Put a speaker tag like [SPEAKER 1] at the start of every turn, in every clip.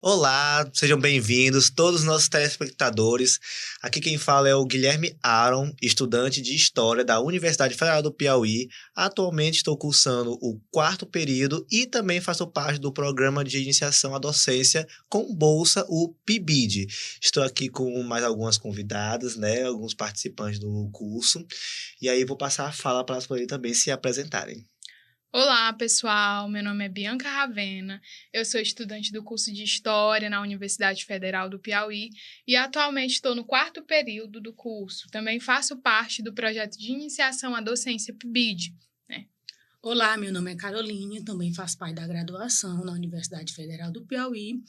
[SPEAKER 1] Olá, sejam bem-vindos todos os nossos telespectadores. Aqui quem fala é o Guilherme Aron, estudante de História da Universidade Federal do Piauí. Atualmente estou cursando o quarto período e também faço parte do programa de iniciação à docência com bolsa, o PIBID. Estou aqui com mais algumas convidadas, né, alguns participantes do curso. E aí vou passar a fala para elas poderem também se apresentarem.
[SPEAKER 2] Olá, pessoal. Meu nome é Bianca Ravena. Eu sou estudante do curso de História na Universidade Federal do Piauí e atualmente estou no quarto período do curso. Também faço parte do projeto de iniciação à docência PIBID.
[SPEAKER 3] Olá, meu nome é Caroline, também faço parte da graduação na Universidade Federal do Piauí.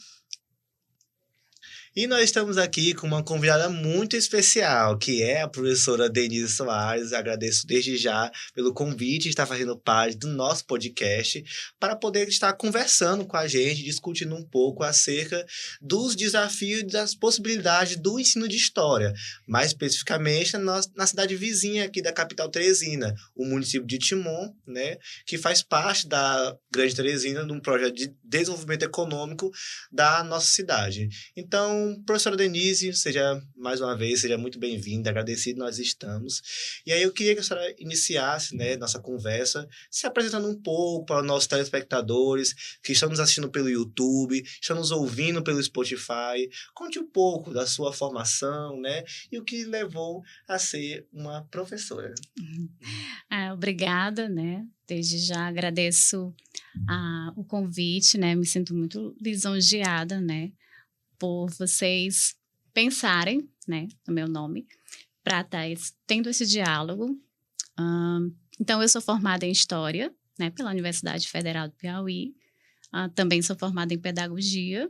[SPEAKER 1] E nós estamos aqui com uma convidada muito especial, que é a professora Denise Soares. Agradeço desde já pelo convite de estar fazendo parte do nosso podcast para poder estar conversando com a gente, discutindo um pouco acerca dos desafios e das possibilidades do ensino de história, mais especificamente na cidade vizinha aqui da capital Teresina, o município de Timon, né, que faz parte da Grande Teresina, de um projeto de desenvolvimento econômico da nossa cidade. Então, professora Denise, seja muito bem-vinda, agradecido nós estamos. E aí eu queria que a senhora iniciasse, né, nossa conversa, se apresentando um pouco para os nossos telespectadores que estão nos assistindo pelo YouTube, estão nos ouvindo pelo Spotify. Conte um pouco da sua formação, né, e o que levou a ser uma professora.
[SPEAKER 4] Obrigada, né? Desde já agradeço o convite, né? Me sinto muito lisonjeada, né? Por vocês pensarem, né, no meu nome, para estar tendo esse diálogo. Então, eu sou formada em História, né, pela Universidade Federal do Piauí. Também sou formada em Pedagogia.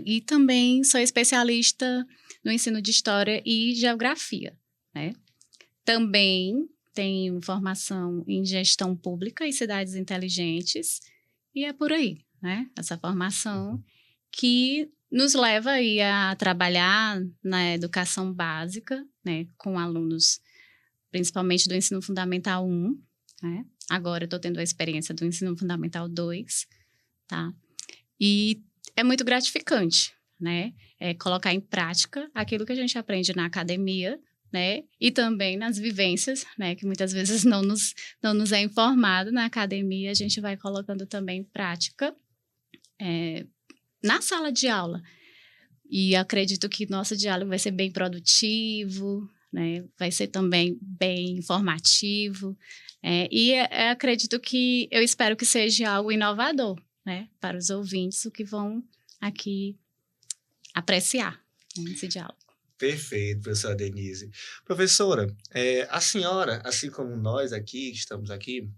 [SPEAKER 4] E também sou especialista no ensino de História e Geografia, né? Também tenho formação em Gestão Pública e Cidades Inteligentes. E é por aí, né? Essa formação que nos leva aí a trabalhar na educação básica, né, com alunos, principalmente do ensino fundamental 1, né? Agora eu estou tendo a experiência do ensino fundamental 2, tá? E é muito gratificante, né? Colocar em prática aquilo que a gente aprende na academia, né? E também nas vivências, né? Que muitas vezes não nos é informado na academia, a gente vai colocando também em prática, na sala de aula. E acredito que nosso diálogo vai ser bem produtivo, né? Vai ser também bem informativo. Acredito que, eu espero que seja algo inovador, né? Para os ouvintes, o que vão aqui apreciar, né, esse diálogo.
[SPEAKER 1] Perfeito, professora Denise. Professora, a senhora, assim como nós aqui, que estamos aqui,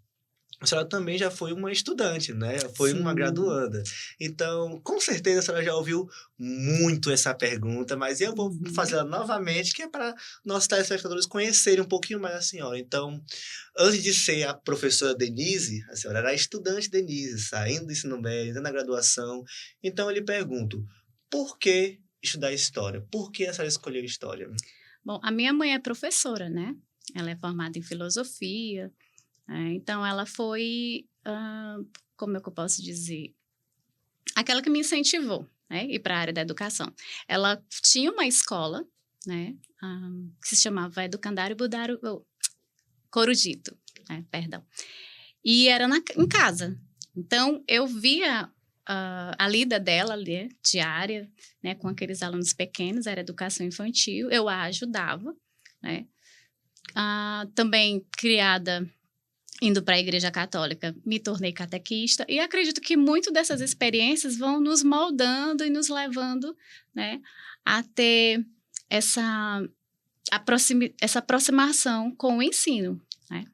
[SPEAKER 1] a senhora também já foi uma estudante, né? Foi uma graduanda. Então, com certeza a senhora já ouviu muito essa pergunta, mas eu vou fazê-la novamente, que é para nossos telespectadores conhecerem um pouquinho mais a senhora. Então, antes de ser a professora Denise, a senhora era a estudante Denise, saindo do ensino médio, entrando na graduação. Então, eu lhe pergunto, por que estudar História? Por que a senhora escolheu História?
[SPEAKER 4] Bom, a minha mãe é professora, né? Ela é formada em Filosofia. Então, ela foi, como é que eu posso dizer? Aquela que me incentivou, né, ir para a área da educação. Ela tinha uma escola, né, que se chamava Educandário Budário Corujito, perdão. E era em casa. Então, eu via a lida dela ali, diária, né, com aqueles alunos pequenos, era educação infantil, eu a ajudava, né. Também criada indo para a Igreja Católica, me tornei catequista e acredito que muito dessas experiências vão nos moldando e nos levando, né, a ter essa aproximação com o ensino, né?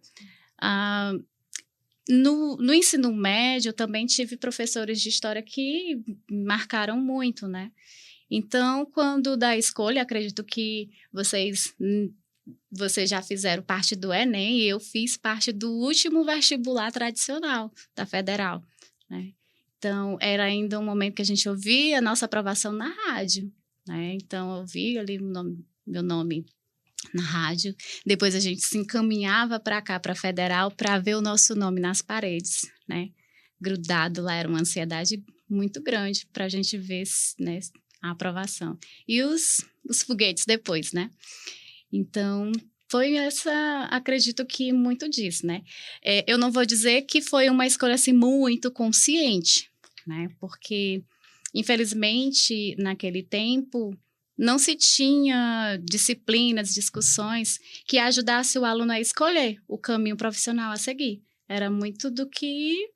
[SPEAKER 4] No ensino médio, eu também tive professores de história que me marcaram muito, né? Então, quando da escolha, acredito que vocês já fizeram parte do Enem e eu fiz parte do último vestibular tradicional da Federal, né? Então, era ainda um momento que a gente ouvia a nossa aprovação na rádio, né? Então, eu ouvia ali meu nome na rádio. Depois, a gente se encaminhava para cá, para a Federal, para ver o nosso nome nas paredes, né? Grudado lá, era uma ansiedade muito grande para a gente ver, né, a aprovação. E os foguetes depois, né? Então, foi acredito que muito disso, né? Eu não vou dizer que foi uma escolha assim muito consciente, né? Porque, infelizmente, naquele tempo, não se tinha disciplinas, discussões que ajudasse o aluno a escolher o caminho profissional a seguir. Era muito do que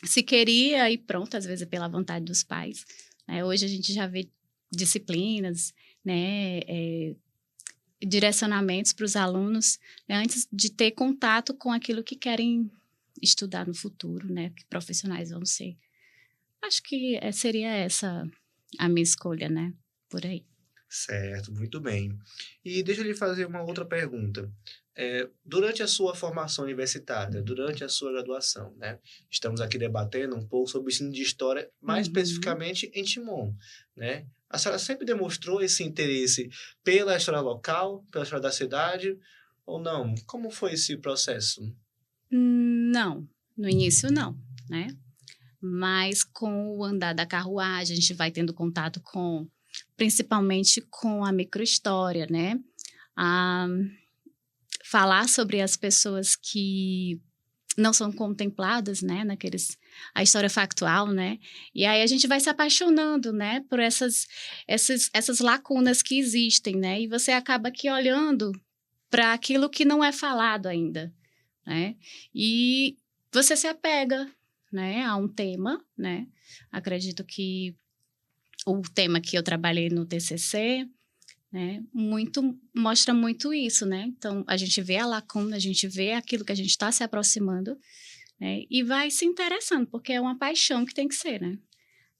[SPEAKER 4] se queria e pronto, às vezes pela vontade dos pais. Hoje a gente já vê disciplinas, né, direcionamentos para os alunos, né, antes de ter contato com aquilo que querem estudar no futuro, né, que profissionais vão ser. Acho que seria essa a minha escolha, né, por aí.
[SPEAKER 1] Certo, muito bem. E deixa eu lhe fazer uma outra pergunta. Durante a sua formação universitária, durante a sua graduação, né? Estamos aqui debatendo um pouco sobre o ensino de história, mais especificamente em Timon, né? A senhora sempre demonstrou esse interesse pela história local, pela história da cidade, ou não? Como foi esse processo?
[SPEAKER 4] Não, no início não, né? Mas com o andar da carruagem, a gente vai tendo contato principalmente com a microhistória, né? Falar sobre as pessoas que não são contempladas, né? A história factual, né? E aí a gente vai se apaixonando, né? Por essas lacunas que existem, né? E você acaba aqui olhando para aquilo que não é falado ainda, né? E você se apega, né? A um tema, né? Acredito que o tema que eu trabalhei no TCC, né, mostra muito isso, né? Então, a gente vê a lacuna, a gente vê aquilo que a gente está se aproximando, né, e vai se interessando, porque é uma paixão que tem que ser, né?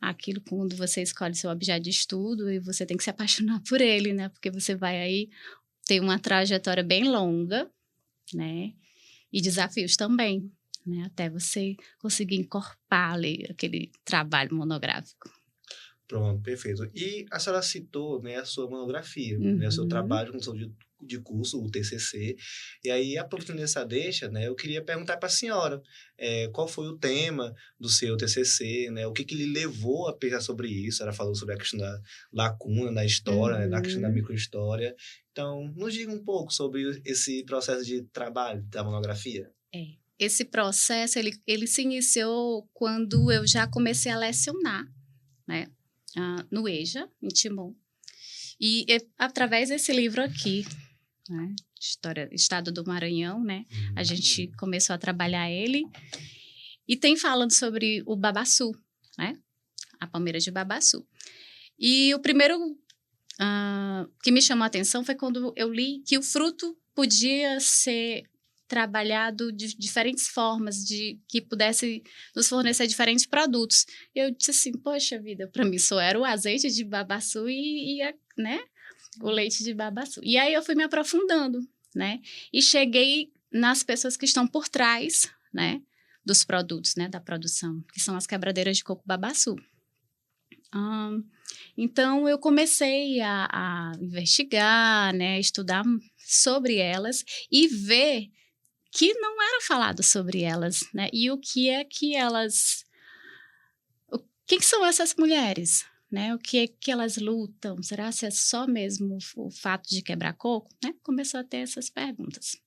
[SPEAKER 4] Aquilo quando você escolhe seu objeto de estudo e você tem que se apaixonar por ele, né? Porque você vai aí ter uma trajetória bem longa, né? E desafios também, né? Até você conseguir encorpar ali aquele trabalho monográfico.
[SPEAKER 1] Pronto, perfeito. E a senhora citou, né, a sua monografia, né, o seu trabalho com de curso, o TCC. E aí, aproveitando essa deixa, né, eu queria perguntar para a senhora qual foi o tema do seu TCC, né, o que lhe levou a pensar sobre isso. Ela falou sobre a questão da lacuna na história, né, da questão da microhistória. Então, nos diga um pouco sobre esse processo de trabalho da monografia.
[SPEAKER 4] Esse processo, ele se iniciou quando eu já comecei a lecionar, né? No EJA, em Timon. E através desse livro aqui, né, Estado do Maranhão, né, a gente começou a trabalhar ele. E tem falando sobre o babaçu, né, a palmeira de babaçu. E o primeiro que me chamou a atenção foi quando eu li que o fruto podia ser trabalhado de diferentes formas, que pudesse nos fornecer diferentes produtos. Eu disse assim, poxa vida, para mim só era o azeite de babaçu né, o leite de babaçu. E aí eu fui me aprofundando, né, e cheguei nas pessoas que estão por trás, né, dos produtos, né, da produção, que são as quebradeiras de coco babaçu. Então, eu comecei a investigar, né, estudar sobre elas e ver que não era falado sobre elas, né? E o que é que elas... Quem são essas mulheres, né? O que é que elas lutam? Será que é só mesmo o fato de quebrar coco? Né? Começou a ter essas perguntas.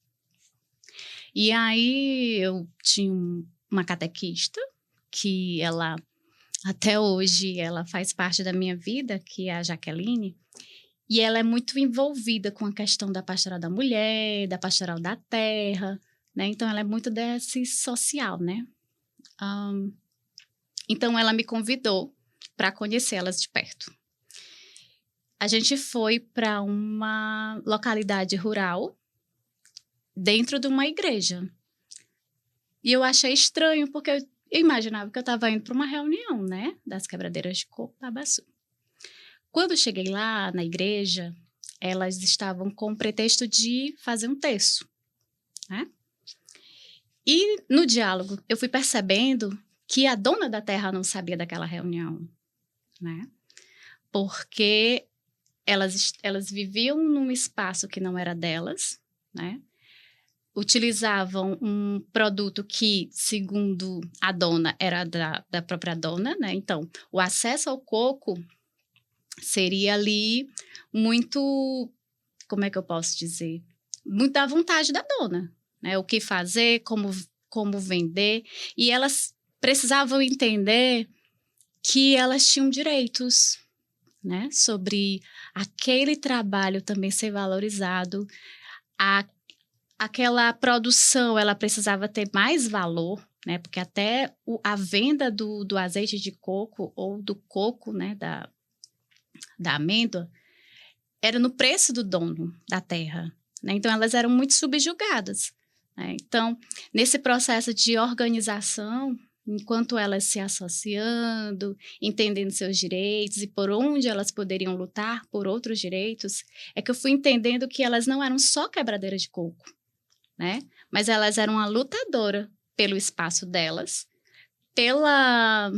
[SPEAKER 4] E aí, eu tinha uma catequista que ela... Até hoje, ela faz parte da minha vida, que é a Jaqueline, e ela é muito envolvida com a questão da pastoral da mulher, da pastoral da terra, né? Então, ela é muito desse social, né? Então, ela me convidou para conhecê-las de perto. A gente foi para uma localidade rural, dentro de uma igreja. E eu achei estranho, porque eu imaginava que eu estava indo para uma reunião, né, das quebradeiras de coco babaçu. Quando eu cheguei lá na igreja, elas estavam com o pretexto de fazer um terço, né? E no diálogo, eu fui percebendo que a dona da terra não sabia daquela reunião, né? Porque elas viviam num espaço que não era delas, né? utilizavam um produto que, segundo a dona, era da própria dona, né? Então, o acesso ao coco seria ali muito, como é que eu posso dizer? Muito da vontade da dona, né? O que fazer, como vender. E elas precisavam entender que elas tinham direitos, né? Sobre aquele trabalho também ser valorizado, aquela produção, ela precisava ter mais valor, né? Porque até a venda do azeite de coco ou do coco, né? Da amêndoa, era no preço do dono da terra, né? Então, elas eram muito subjugadas, né? Então, nesse processo de organização, enquanto elas se associando, entendendo seus direitos e por onde elas poderiam lutar por outros direitos, é que eu fui entendendo que elas não eram só quebradeiras de coco, né? Mas elas eram uma lutadora pelo espaço delas, pela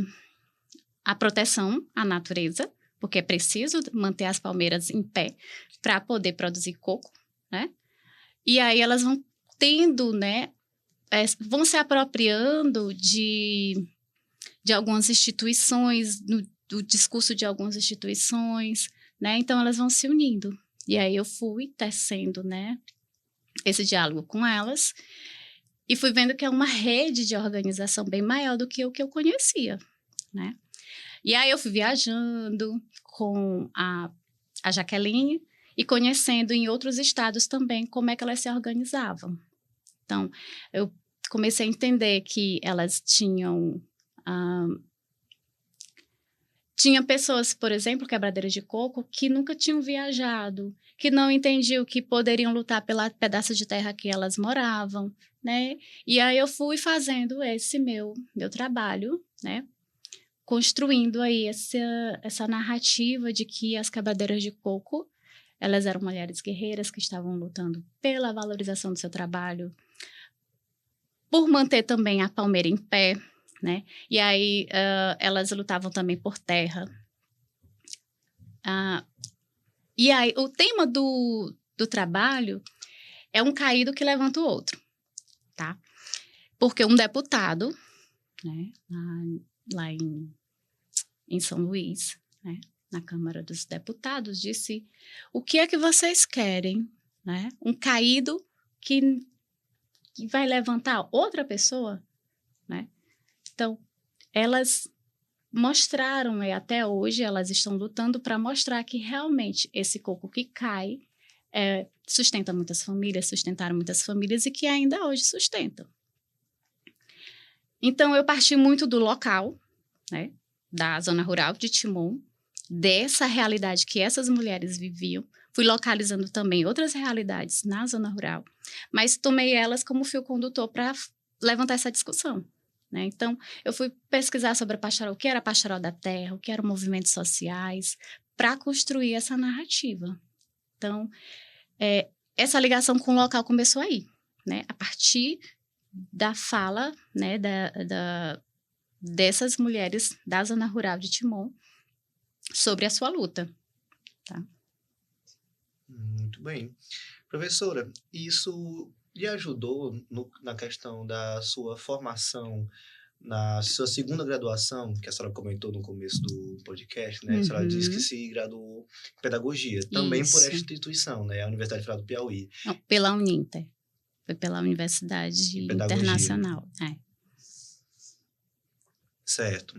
[SPEAKER 4] a proteção à natureza, porque é preciso manter as palmeiras em pé para poder produzir coco, né? E aí elas vão tendo, né? Vão se apropriando de algumas instituições, do discurso de algumas instituições, né? Então elas vão se unindo. E aí eu fui tecendo, né? Esse diálogo com elas e fui vendo que é uma rede de organização bem maior do que o que eu conhecia, né? E aí eu fui viajando com a Jaqueline e conhecendo em outros estados também como é que elas se organizavam. Então, eu comecei a entender que elas tinham pessoas, por exemplo, quebradeiras de coco, que nunca tinham viajado, que não entendiam que poderiam lutar pela pedaço de terra que elas moravam, né? E aí eu fui fazendo esse meu trabalho, né? Construindo aí essa narrativa de que as quebradeiras de coco, elas eram mulheres guerreiras que estavam lutando pela valorização do seu trabalho, por manter também a palmeira em pé, né? E aí elas lutavam também por terra. E aí o tema do trabalho é um caído que levanta o outro, tá? Porque um deputado, né, lá em São Luís, né, na Câmara dos Deputados, disse: o que é que vocês querem, né? Um caído que vai levantar outra pessoa, né? Então, elas mostraram, e até hoje elas estão lutando para mostrar que realmente esse coco que cai sustenta muitas famílias, sustentaram muitas famílias e que ainda hoje sustentam. Então, eu parti muito do local, né, da zona rural de Timon, dessa realidade que essas mulheres viviam. Fui localizando também outras realidades na zona rural, mas tomei elas como fio condutor para levantar essa discussão, né? Então, eu fui pesquisar sobre a pastoral, o que era a pastoral da terra, o que eram movimentos sociais, para construir essa narrativa. Então, essa ligação com o local começou aí, né? A partir da fala, né, dessas mulheres da zona rural de Timon sobre a sua luta, tá?
[SPEAKER 1] Muito bem. Professora, isso lhe ajudou na questão da sua formação, na sua segunda graduação, que a senhora comentou no começo do podcast, né? A senhora disse que se graduou em pedagogia, também por esta instituição, né? A Universidade Federal do Piauí.
[SPEAKER 4] Não, pela Uninter. Foi pela Universidade Internacional.
[SPEAKER 1] Certo.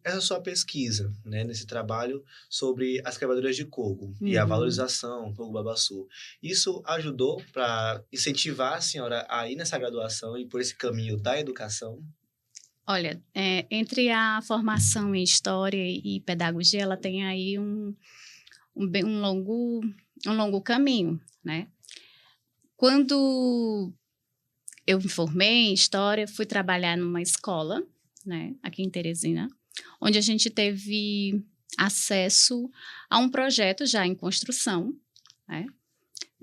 [SPEAKER 1] Essa sua pesquisa, né, nesse trabalho sobre as quebradeiras de coco e a valorização do babaçu, isso ajudou para incentivar a senhora a ir nessa graduação e por esse caminho da educação?
[SPEAKER 4] Olha, entre a formação em História e Pedagogia, ela tem aí um longo caminho, né? Quando eu me formei em História, fui trabalhar numa escola, né, aqui em Teresina, onde a gente teve acesso a um projeto já em construção, né,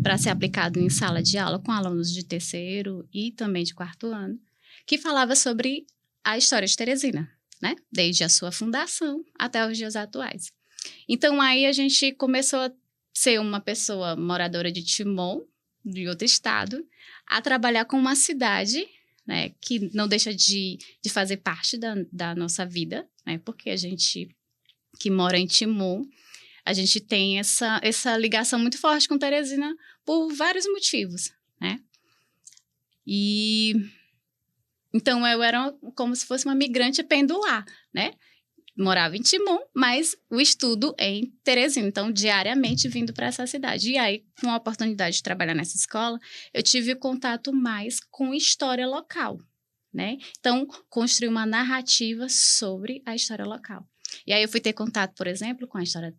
[SPEAKER 4] para ser aplicado em sala de aula com alunos de terceiro e também de quarto ano, que falava sobre a história de Teresina, né, desde a sua fundação até os dias atuais. Então, aí a gente começou a ser uma pessoa moradora de Timon, de outro estado, a trabalhar com uma cidade, né, que não deixa de fazer parte da nossa vida, né, porque a gente que mora em Timon, a gente tem essa ligação muito forte com Teresina por vários motivos, né? E então eu era como se fosse uma migrante pendular, né? Morava em Timon, mas o estudo em Teresina, então diariamente vindo para essa cidade. E aí, com a oportunidade de trabalhar nessa escola, eu tive contato mais com história local, né? Então, construí uma narrativa sobre a história local. E aí eu fui ter contato, por exemplo, com a história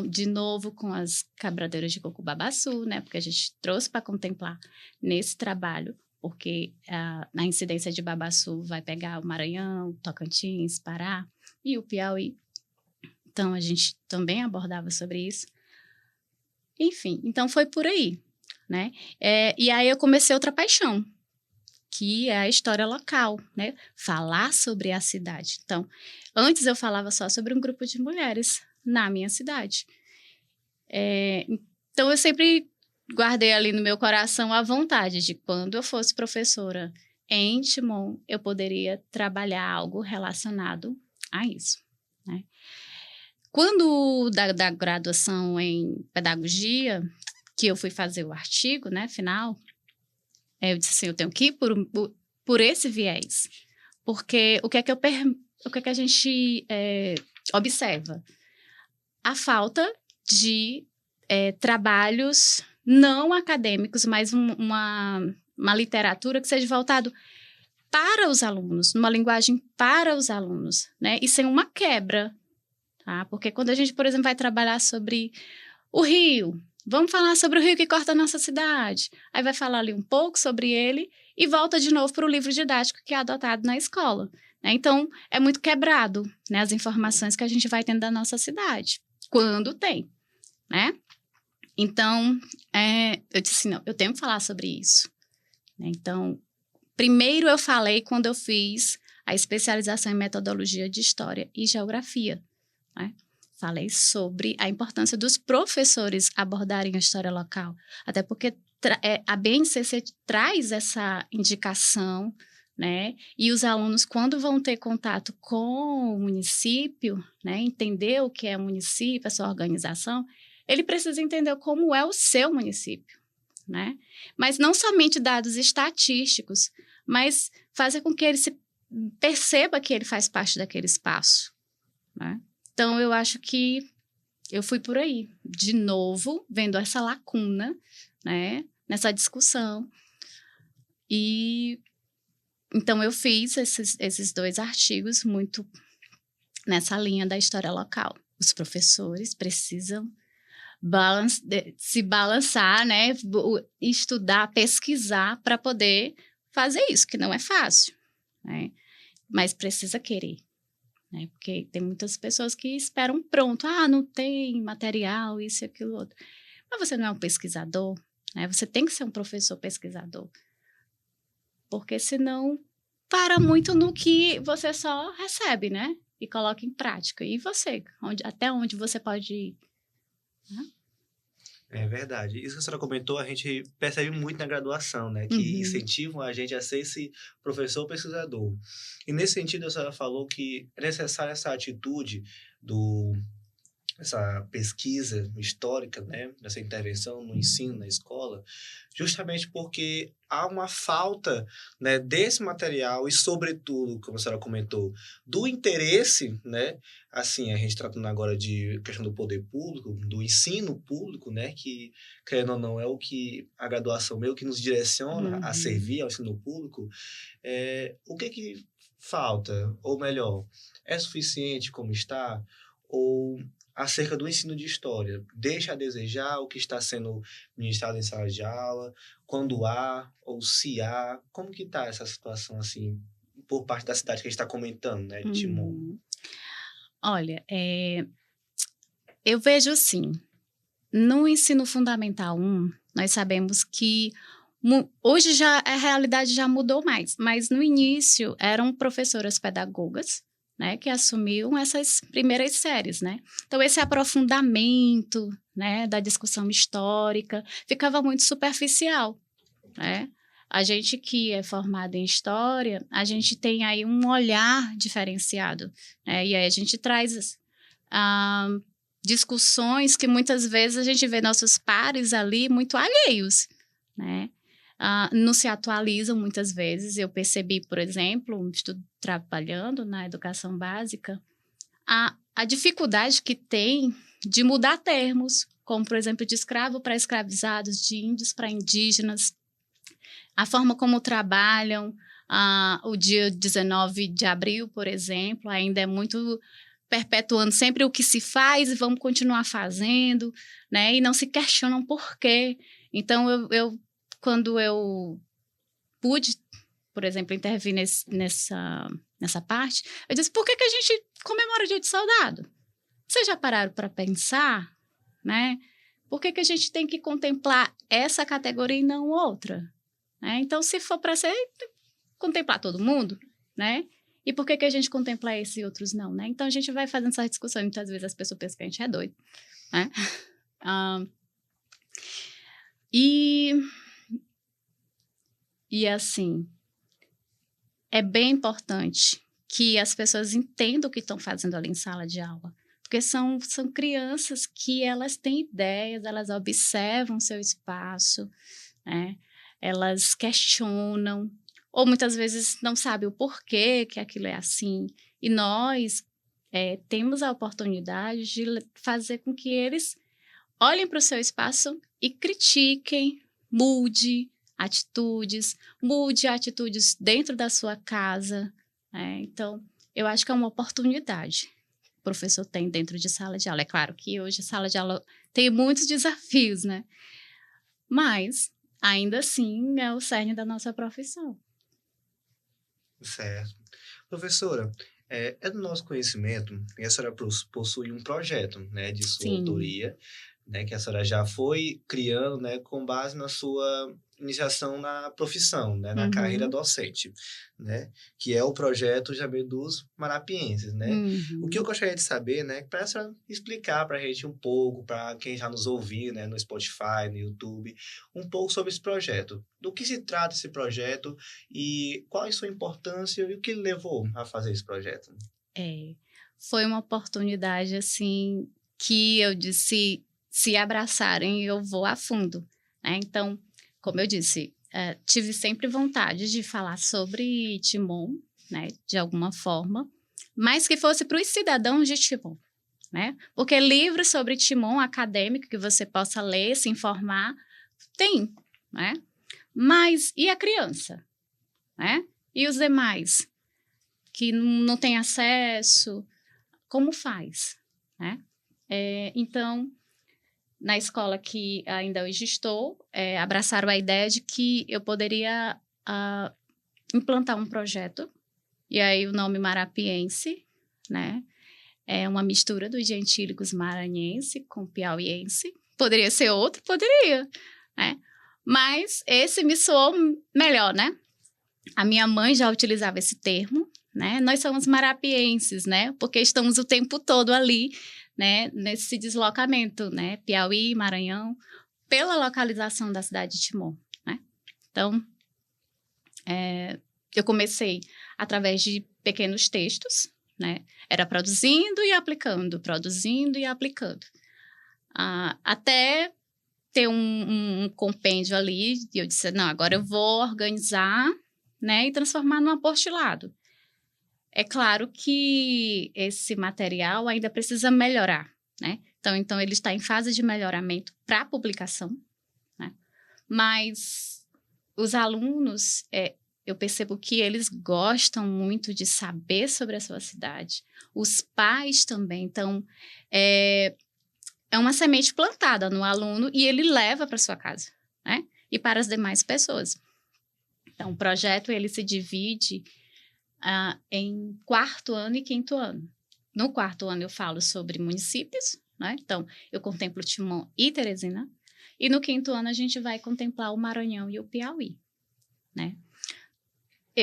[SPEAKER 4] de novo com as quebradeiras de coco babaçu, né? Porque a gente trouxe para contemplar nesse trabalho, porque a incidência de babaçu vai pegar o Maranhão, Tocantins, Pará e o Piauí. Então, a gente também abordava sobre isso. Enfim, então foi por aí, né? E aí eu comecei outra paixão, que é a história local, né? Falar sobre a cidade. Então, antes eu falava só sobre um grupo de mulheres na minha cidade. Então, eu sempre guardei ali no meu coração a vontade de quando eu fosse professora em Timon, eu poderia trabalhar algo relacionado a isso, né? Quando da graduação em pedagogia, que eu fui fazer o artigo, né, final, eu disse assim, eu tenho que ir por esse viés, porque o que é que a gente observa? A falta de trabalhos não acadêmicos, mas uma literatura que seja voltado para os alunos, numa linguagem para os alunos, né? E sem uma quebra, tá? Porque quando a gente, por exemplo, vai trabalhar sobre o rio, vamos falar sobre o rio que corta a nossa cidade, aí vai falar ali um pouco sobre ele e volta de novo para o livro didático que é adotado na escola, né? Então, é muito quebrado, né, as informações que a gente vai tendo da nossa cidade, quando tem, né? Então, eu disse, não, eu tenho que falar sobre isso, né? Então, primeiro eu falei quando eu fiz a especialização em metodologia de história e geografia, né? Falei sobre a importância dos professores abordarem a história local, até porque a BNCC traz essa indicação, né? E os alunos, quando vão ter contato com o município, né, entender o que é o município, a sua organização, ele precisa entender como é o seu município, né? Mas não somente dados estatísticos, mas fazer com que ele perceba que ele faz parte daquele espaço, né? Então, eu acho que eu fui por aí, de novo, vendo essa lacuna, né, nessa discussão. E então eu fiz esses 2 artigos muito nessa linha da história local. Os professores precisam se balançar, né? Estudar, pesquisar para poder fazer isso, que não é fácil, né? Mas precisa querer, né? Porque tem muitas pessoas que esperam pronto, não tem material, isso e aquilo outro. Mas você não é um pesquisador, né? Você tem que ser um professor pesquisador, porque senão para muito no que você só recebe, né? E coloca em prática. E você? Até onde você pode ir?
[SPEAKER 1] É verdade. Isso que a senhora comentou, a gente percebe muito na graduação, né? Que
[SPEAKER 4] Uhum.
[SPEAKER 1] incentivam a gente a ser esse professor pesquisador. E nesse sentido, a senhora falou que é necessária essa atitude essa pesquisa histórica, né? Essa intervenção no ensino, na escola, justamente porque há uma falta, né, desse material e, sobretudo, como a senhora comentou, do interesse, né? Assim, a gente tratando agora de questão do poder público, do ensino público, né? Que, querendo ou não, é o que a graduação meio que nos direciona a servir ao ensino público. O que falta? Ou melhor, é suficiente como está? Ou acerca do ensino de história, deixa a desejar o que está sendo ministrado em sala de aula, quando há ou se há, como que está essa situação, assim, por parte da cidade que a gente está comentando, né, de Timon?
[SPEAKER 4] Olha, eu vejo assim, no ensino fundamental 1, nós sabemos que hoje a realidade já mudou mais, mas no início eram professoras pedagogas, né, que assumiam essas primeiras séries, né? Então, esse aprofundamento, né, da discussão histórica, ficava muito superficial, né? A gente que é formado em história, a gente tem aí um olhar diferenciado, né? E aí a gente traz discussões que muitas vezes a gente vê nossos pares ali muito alheios, né? Não se atualizam muitas vezes. Eu percebi, por exemplo, estou trabalhando na educação básica, a dificuldade que tem de mudar termos, como, por exemplo, de escravo para escravizados, de índios para indígenas, a forma como trabalham. O dia 19 de abril, por exemplo, ainda é muito perpetuando sempre o que se faz e vamos continuar fazendo, né? E não se questionam por quê. Então, quando eu pude, por exemplo, intervir nessa parte, eu disse, por que a gente comemora o Dia de Soldado? Vocês já pararam para pensar, né? Por que a gente tem que contemplar essa categoria e não outra? Né? Então, se for para ser, contemplar todo mundo, né? E por que a gente contempla esse e outros não, né? Então, a gente vai fazendo essa discussão. Muitas vezes as pessoas pensam que a gente é doido, né? E assim, é bem importante que as pessoas entendam o que estão fazendo ali em sala de aula. Porque são crianças que elas têm ideias, elas observam seu espaço, né? Elas questionam, ou muitas vezes não sabem o porquê que aquilo é assim. E nós temos a oportunidade de fazer com que eles olhem para o seu espaço e critiquem, mude atitudes dentro da sua casa. Né? Então, eu acho que é uma oportunidade que o professor tem dentro de sala de aula. É claro que hoje a sala de aula tem muitos desafios, né? Mas, ainda assim, é o cerne da nossa profissão.
[SPEAKER 1] Certo. Professora, é do nosso conhecimento que a senhora possui um projeto, né, de sua
[SPEAKER 4] Sim.
[SPEAKER 1] autoria, né, que a senhora já foi criando, né, com base na sua iniciação na profissão, né, na carreira docente, né, que é o projeto Jamê dos Marapienses, né. O que eu gostaria de saber, né, para a senhora explicar para a gente um pouco, para quem já nos ouvir, né, no Spotify, no YouTube, um pouco sobre esse projeto. Do que se trata esse projeto e qual é a sua importância e o que levou a fazer esse projeto?
[SPEAKER 4] Foi uma oportunidade, assim, que eu disse, se abraçarem, eu vou a fundo, né? Então, como eu disse, tive sempre vontade de falar sobre Timon, né, de alguma forma, mas que fosse para os cidadãos de Timon, né? Porque livros sobre Timon acadêmico que você possa ler, se informar, tem, né? Mas e a criança, né? E os demais que não têm acesso, como faz, né? Então, na escola que ainda hoje estou, abraçaram a ideia de que eu poderia implantar um projeto, e aí o nome Marapiense, né? É uma mistura dos gentílicos maranhense com piauiense. Poderia ser outro? Poderia, né? Mas esse me soou melhor, né? A minha mãe já utilizava esse termo, né? Nós somos marapienses, né? Porque estamos o tempo todo ali, né? Nesse deslocamento, né? Piauí, Maranhão, pela localização da cidade de Timon, né? Então, eu comecei através de pequenos textos, né? Era produzindo e aplicando, até ter um compêndio ali, e eu disse, não, agora eu vou organizar, né, e transformar num apostilado. É claro que esse material ainda precisa melhorar, né? Então ele está em fase de melhoramento para publicação, né? Mas os alunos, eu percebo que eles gostam muito de saber sobre a sua cidade. Os pais também. Então, é uma semente plantada no aluno e ele leva para sua casa, né? E para as demais pessoas. Então, o projeto, ele se divide em 4º ano e 5º ano. No 4º ano, eu falo sobre municípios, né? Então, eu contemplo Timon e Teresina. E no 5º ano, a gente vai contemplar o Maranhão e o Piauí, né?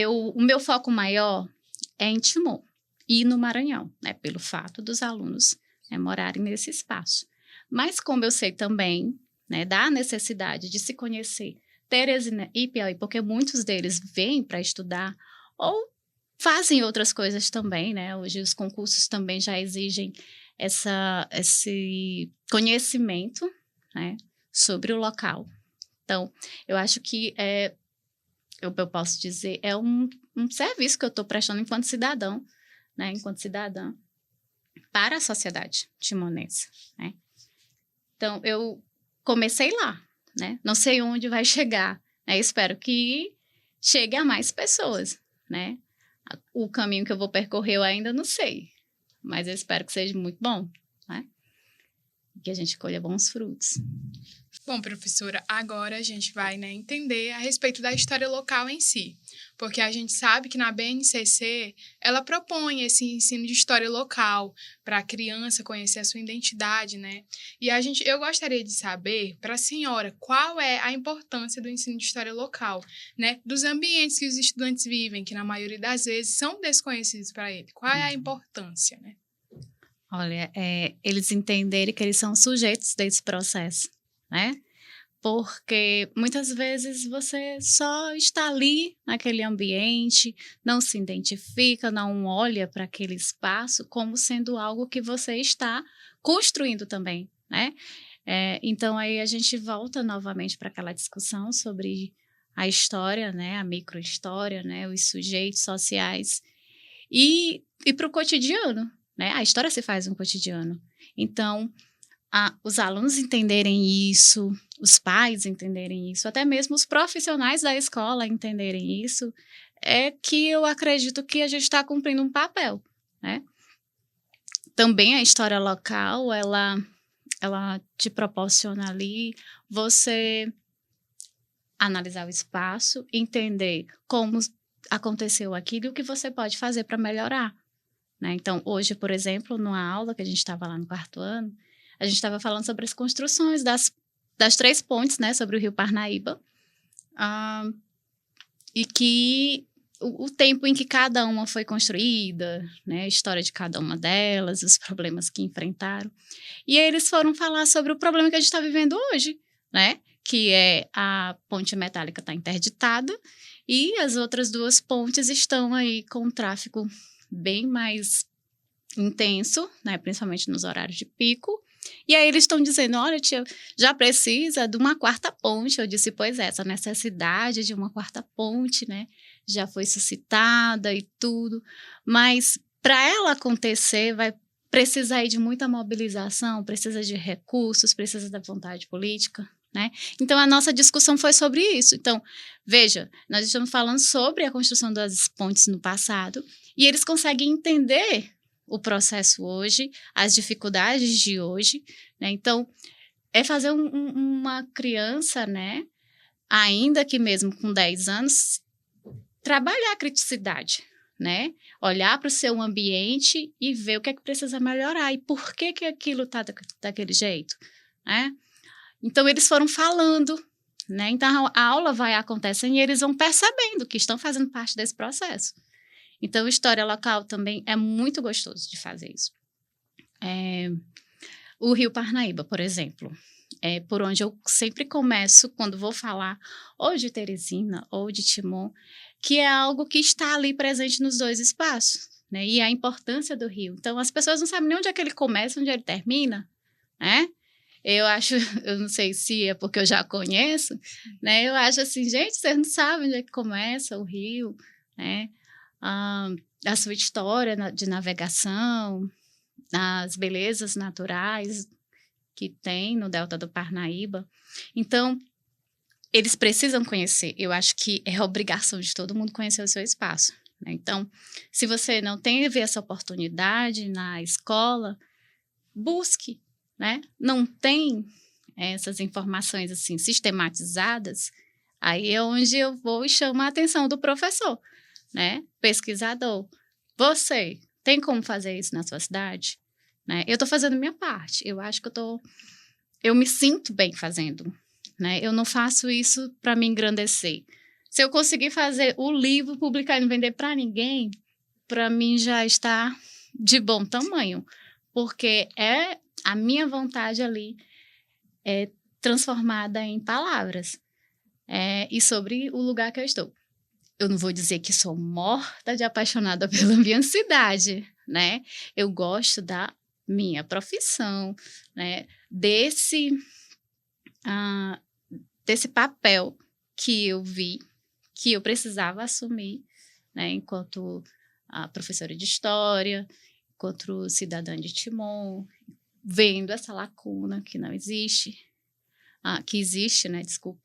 [SPEAKER 4] O meu foco maior é em Timon e no Maranhão, né? Pelo fato dos alunos morarem nesse espaço. Mas como eu sei também, né, da necessidade de se conhecer Teresina e Piauí, porque muitos deles vêm para estudar ou fazem outras coisas também, né? Hoje os concursos também já exigem esse conhecimento, né, sobre o local. Então, eu acho que eu posso dizer, é um serviço que eu estou prestando enquanto cidadão, né, enquanto cidadã, para a sociedade timonense, né? Então, eu comecei lá, né? Não sei onde vai chegar, né? Espero que chegue a mais pessoas, né? O caminho que eu vou percorrer eu ainda não sei, mas eu espero que seja muito bom, né? Que a gente colha bons frutos.
[SPEAKER 2] Bom, professora, agora a gente vai, né, entender a respeito da história local em si, porque a gente sabe que na BNCC ela propõe esse ensino de história local para a criança conhecer a sua identidade, né? E eu gostaria de saber para a senhora qual é a importância do ensino de história local, né? Dos ambientes que os estudantes vivem, que na maioria das vezes são desconhecidos para ele. Qual é a importância, né?
[SPEAKER 4] Olha, eles entenderem que eles são sujeitos desse processo, né? Porque muitas vezes você só está ali naquele ambiente, não se identifica, não olha para aquele espaço como sendo algo que você está construindo também, né? Então aí a gente volta novamente para aquela discussão sobre a história, né? A microhistória, né? Os sujeitos sociais e para o cotidiano, né? A história se faz no cotidiano. Então, os alunos entenderem isso, os pais entenderem isso, até mesmo os profissionais da escola entenderem isso, é que eu acredito que a gente está cumprindo um papel, né? Também a história local, ela te proporciona ali você analisar o espaço, entender como aconteceu aquilo e o que você pode fazer para melhorar, né? Então, hoje, por exemplo, numa aula que a gente estava lá no 4º ano, a gente estava falando sobre as construções das 3 pontes, né, sobre o Rio Parnaíba, e que o tempo em que cada uma foi construída, né, a história de cada uma delas, os problemas que enfrentaram. E aí eles foram falar sobre o problema que a gente está vivendo hoje, né, que é a ponte metálica está interditada e as outras 2 pontes estão aí com um tráfego bem mais intenso, né, principalmente nos horários de pico. E aí eles estão dizendo, olha, tia, já precisa de uma 4ª ponte. Eu disse, pois é, essa necessidade de uma 4ª ponte, né, já foi suscitada e tudo, mas para ela acontecer vai precisar aí de muita mobilização, precisa de recursos, precisa da vontade política, né? Então a nossa discussão foi sobre isso. Então, veja, nós estamos falando sobre a construção das pontes no passado e eles conseguem entender o processo hoje, as dificuldades de hoje, né? Então, é fazer uma criança, né, ainda que mesmo com 10 anos, trabalhar a criticidade, né? Olhar para o seu ambiente e ver o que é que precisa melhorar e por que aquilo está daquele jeito, né? Então, eles foram falando, né? Então, a aula vai acontecendo e eles vão percebendo que estão fazendo parte desse processo. Então, história local também é muito gostoso de fazer isso. O Rio Parnaíba, por exemplo, é por onde eu sempre começo quando vou falar ou de Teresina ou de Timon, que é algo que está ali presente nos 2 espaços, né? E a importância do rio. Então, as pessoas não sabem nem onde é que ele começa, onde ele termina, né? Eu não sei se é porque eu já conheço, né? Eu acho assim, gente, vocês não sabem onde é que começa o rio, né? A sua história de navegação, as belezas naturais que tem no Delta do Parnaíba. Então, eles precisam conhecer. Eu acho que é obrigação de todo mundo conhecer o seu espaço, né? Então, se você não teve essa oportunidade na escola, busque, né? Não tem essas informações assim sistematizadas, aí é onde eu vou e chamo a atenção do professor, né? Pesquisador. Você tem como fazer isso na sua cidade? Né? Eu estou fazendo a minha parte. Eu acho que eu me sinto bem fazendo, né? Eu não faço isso para me engrandecer. Se eu conseguir fazer o livro, publicar e não vender para ninguém, para mim já está de bom tamanho, porque é a minha vontade ali é transformada em palavras. E sobre o lugar que eu estou. Eu não vou dizer que sou morta de apaixonada pela minha cidade, né? Eu gosto da minha profissão, né? Desse papel que eu vi, que eu precisava assumir, né? Enquanto professora de história, enquanto cidadã de Timon, vendo essa lacuna que não existe, que existe, né? Desculpa.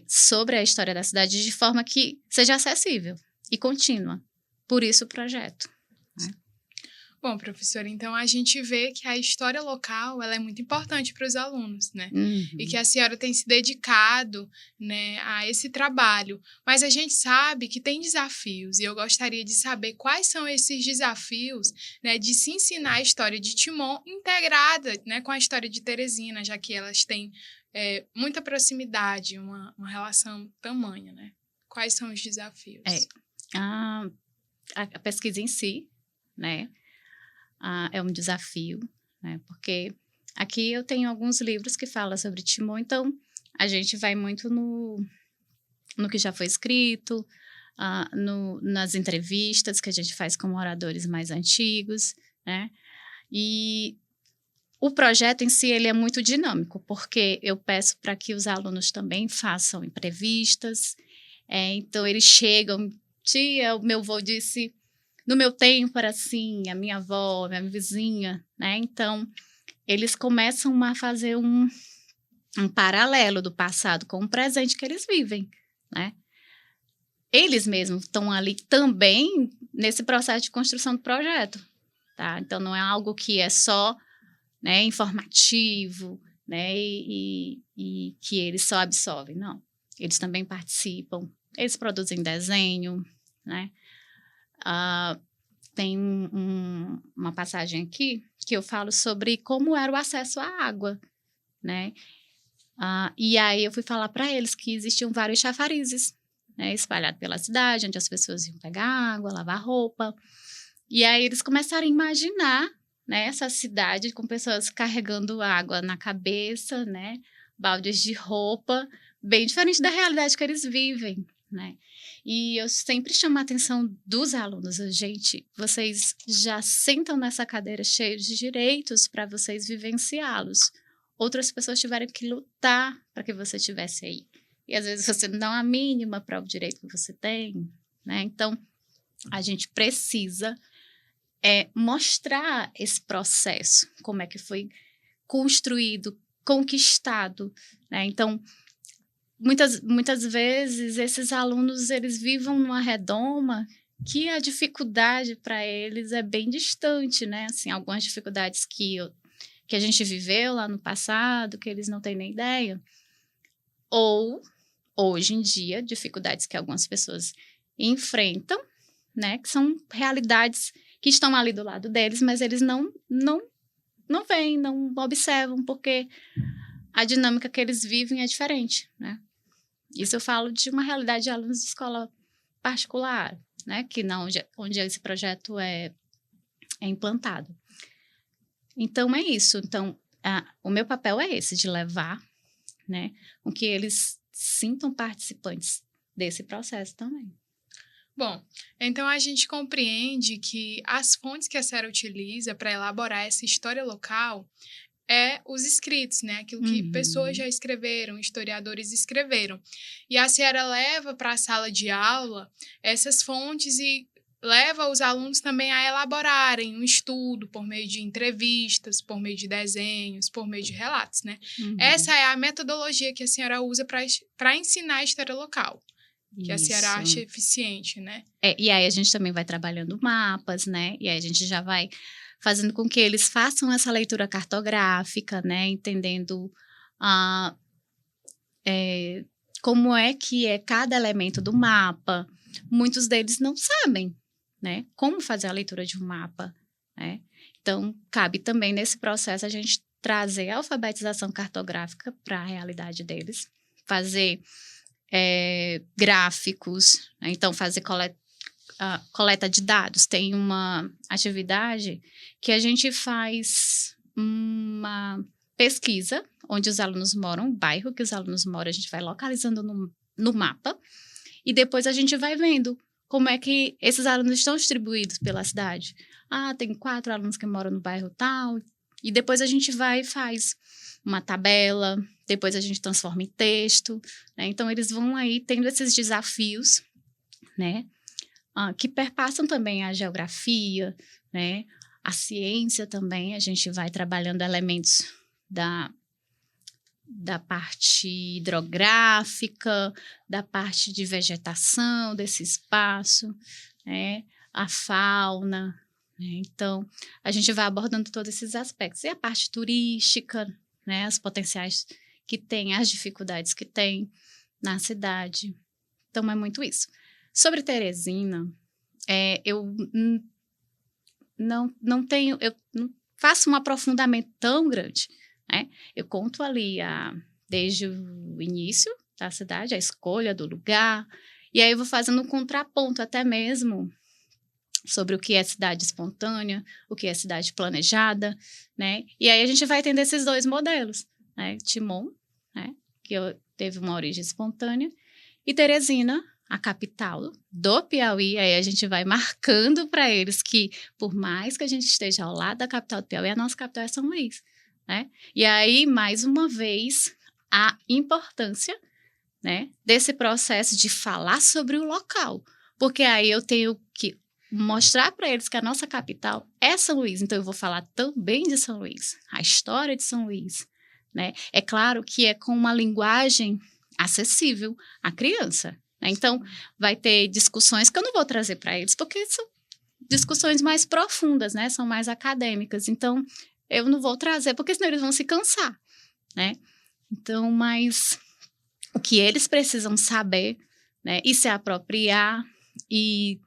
[SPEAKER 4] Sobre a história da cidade de forma que seja acessível e contínua. Por isso o projeto.
[SPEAKER 2] Bom, professora, então a gente vê que a história local ela é muito importante para os alunos, né?
[SPEAKER 4] Uhum.
[SPEAKER 2] E que a senhora tem se dedicado, né, a esse trabalho. Mas a gente sabe que tem desafios e eu gostaria de saber quais são esses desafios, né, de se ensinar a história de Timon integrada, né, com a história de Teresina, já que elas têm muita proximidade, uma relação tamanha, né? Quais são os desafios?
[SPEAKER 4] A pesquisa em si, né? É um desafio, né? Porque aqui eu tenho alguns livros que falam sobre Timon, então a gente vai muito no que já foi escrito, nas entrevistas que a gente faz com oradores mais antigos, né? E o projeto em si ele é muito dinâmico, porque eu peço para que os alunos também façam entrevistas, então eles chegam, tia, o meu avô disse... No meu tempo era assim, a minha avó, minha vizinha, né? Então, eles começam a fazer um paralelo do passado com o presente que eles vivem, né? Eles mesmos estão ali também nesse processo de construção do projeto, tá? Então, não é algo que é só, né, informativo, né? E que eles só absorvem, não. Eles também participam, eles produzem desenho, né? Tem uma passagem aqui que eu falo sobre como era o acesso à água, né? E aí eu fui falar para eles que existiam vários chafarizes, né, espalhados pela cidade, onde as pessoas iam pegar água, lavar roupa. E aí eles começaram a imaginar, né, essa cidade com pessoas carregando água na cabeça, né, baldes de roupa, bem diferente da realidade que eles vivem, né? E eu sempre chamo a atenção dos alunos. Gente, vocês já sentam nessa cadeira cheios de direitos para vocês vivenciá-los. Outras pessoas tiveram que lutar para que você estivesse aí. E às vezes você não dá uma mínima para o direito que você tem, né? Então, a gente precisa mostrar esse processo, como é que foi construído, conquistado, né? Então, muitas vezes esses alunos eles vivem numa redoma que a dificuldade para eles é bem distante, né? Assim, algumas dificuldades que a gente viveu lá no passado, que eles não têm nem ideia. Ou, hoje em dia, dificuldades que algumas pessoas enfrentam, né? Que são realidades que estão ali do lado deles, mas eles não veem, não observam, porque a dinâmica que eles vivem é diferente, né? Isso eu falo de uma realidade de alunos de escola particular, né? Que não, onde esse projeto é implantado. Então, é isso. Então, o meu papel é esse, de levar, né, com que eles sintam participantes desse processo também.
[SPEAKER 2] Bom, então a gente compreende que as fontes que a senhora utiliza para elaborar essa história local os escritos, né? Aquilo que pessoas já escreveram, historiadores escreveram. E a senhora leva para a sala de aula essas fontes e leva os alunos também a elaborarem um estudo por meio de entrevistas, por meio de desenhos, por meio de relatos, né? Essa é a metodologia que a senhora usa para ensinar a história local, que a senhora acha eficiente, né?
[SPEAKER 4] E aí a gente também vai trabalhando mapas, né? E aí a gente já vai fazendo com que eles façam essa leitura cartográfica, né? Entendendo como é que é cada elemento do mapa. Muitos deles não sabem, né, como fazer a leitura de um mapa, né? Então, cabe também nesse processo a gente trazer a alfabetização cartográfica para a realidade deles, fazer gráficos, né? Então fazer coleta de dados. Tem uma atividade que a gente faz uma pesquisa onde os alunos moram, o bairro que os alunos moram, a gente vai localizando no mapa e depois a gente vai vendo como é que esses alunos estão distribuídos pela cidade. Tem 4 alunos que moram no bairro tal, e depois a gente vai e faz uma tabela, depois a gente transforma em texto, né? Então, eles vão aí tendo esses desafios, né? Que perpassam também a geografia, né? A ciência também, a gente vai trabalhando elementos da parte hidrográfica, da parte de vegetação desse espaço, né? A fauna, né? Então, a gente vai abordando todos esses aspectos. E a parte turística, né? Os potenciais que tem, as dificuldades que tem na cidade. Então, é muito isso. Sobre Teresina, eu não tenho, eu não faço um aprofundamento tão grande, né? Eu conto ali desde o início da cidade, a escolha do lugar, e aí eu vou fazendo um contraponto até mesmo sobre o que é cidade espontânea, o que é cidade planejada, né? E aí a gente vai tendo esses 2 modelos, né? Timon, né? Que teve uma origem espontânea, e Teresina, a capital do Piauí. Aí a gente vai marcando para eles que, por mais que a gente esteja ao lado da capital do Piauí, a nossa capital é São Luís, né? E aí, mais uma vez, a importância, né, desse processo de falar sobre o local, porque aí eu tenho que mostrar para eles que a nossa capital é São Luís, então eu vou falar também de São Luís, a história de São Luís, né? É claro que é com uma linguagem acessível à criança, né? Então, vai ter discussões que eu não vou trazer para eles, porque são discussões mais profundas, né? São mais acadêmicas, então eu não vou trazer, porque senão eles vão se cansar, né? Então, mas o que eles precisam saber, né, e se apropriar e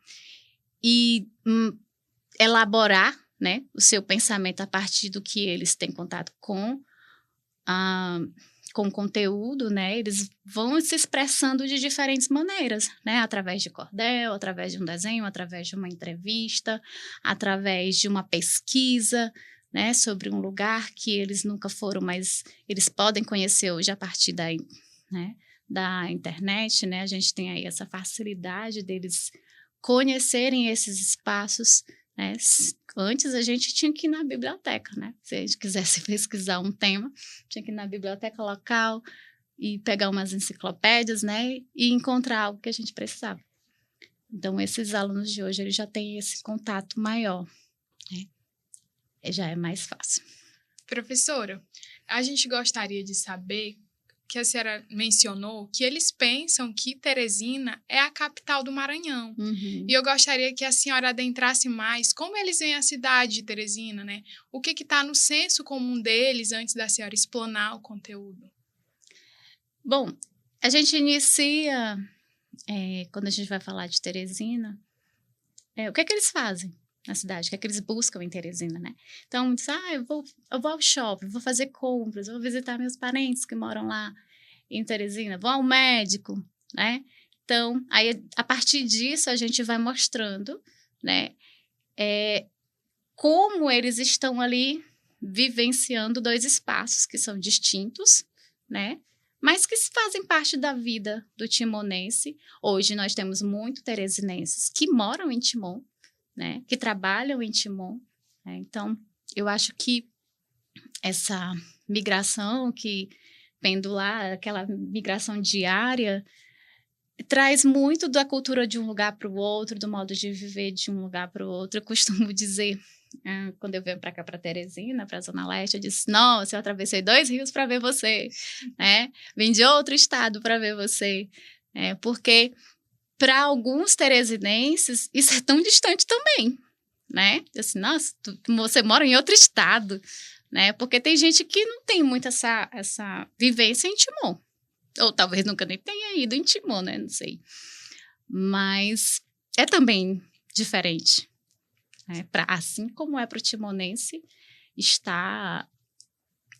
[SPEAKER 4] elaborar, né, o seu pensamento a partir do que eles têm contato com o conteúdo, né, eles vão se expressando de diferentes maneiras, né, através de cordel, através de um desenho, através de uma entrevista, através de uma pesquisa, né, sobre um lugar que eles nunca foram, mas eles podem conhecer hoje a partir né, da internet, né, a gente tem aí essa facilidade deles conhecerem esses espaços, né? Antes a gente tinha que ir na biblioteca, né? Se a gente quisesse pesquisar um tema, tinha que ir na biblioteca local e pegar umas enciclopédias, né? E encontrar algo que a gente precisava. Então, esses alunos de hoje, eles já têm esse contato maior, né? Já é mais fácil.
[SPEAKER 2] Professora, a gente gostaria de saber que a senhora mencionou que eles pensam que Teresina é a capital do Maranhão.
[SPEAKER 4] Uhum.
[SPEAKER 2] E eu gostaria que a senhora adentrasse mais como eles veem a cidade de Teresina, né? O que está no senso comum deles antes da senhora explanar o conteúdo?
[SPEAKER 4] Bom, a gente inicia, quando a gente vai falar de Teresina, o que é que eles fazem na cidade? O que é que eles buscam em Teresina, né? Então, diz, eu vou ao shopping, vou fazer compras, vou visitar meus parentes que moram lá em Teresina, vou ao médico, né? Então, aí, a partir disso, a gente vai mostrando, né, como eles estão ali vivenciando 2 espaços que são distintos, né? Mas que fazem parte da vida do timonense. Hoje, nós temos muito teresinenses que moram em Timon, né, que trabalham em Timon, né? Então, eu acho que essa migração pendular, aquela migração diária, traz muito da cultura de um lugar para o outro, do modo de viver de um lugar para o outro. Eu costumo dizer, quando eu venho para cá, para Teresina, para a Zona Leste, eu disse, nossa, eu atravessei 2 rios para ver você, né? Vim de outro estado para ver você, porque para alguns teresinenses, isso é tão distante também, né? Assim, nossa, você mora em outro estado, né? Porque tem gente que não tem muito essa vivência em Timon. Ou talvez nunca nem tenha ido em Timon, né? Não sei. Mas é também diferente, né? Assim como é para o timonense, está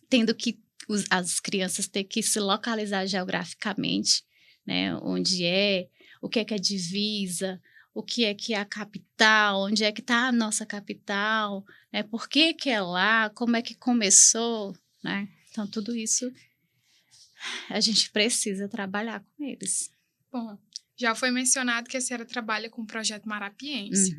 [SPEAKER 4] tendo que as crianças ter que se localizar geograficamente, né? Onde o que é divisa, o que é a capital, onde é que está a nossa capital, né? Por que é lá, como é que começou, né? Então, tudo isso a gente precisa trabalhar com eles.
[SPEAKER 2] Bom, já foi mencionado que a senhora trabalha com o projeto Marapiense.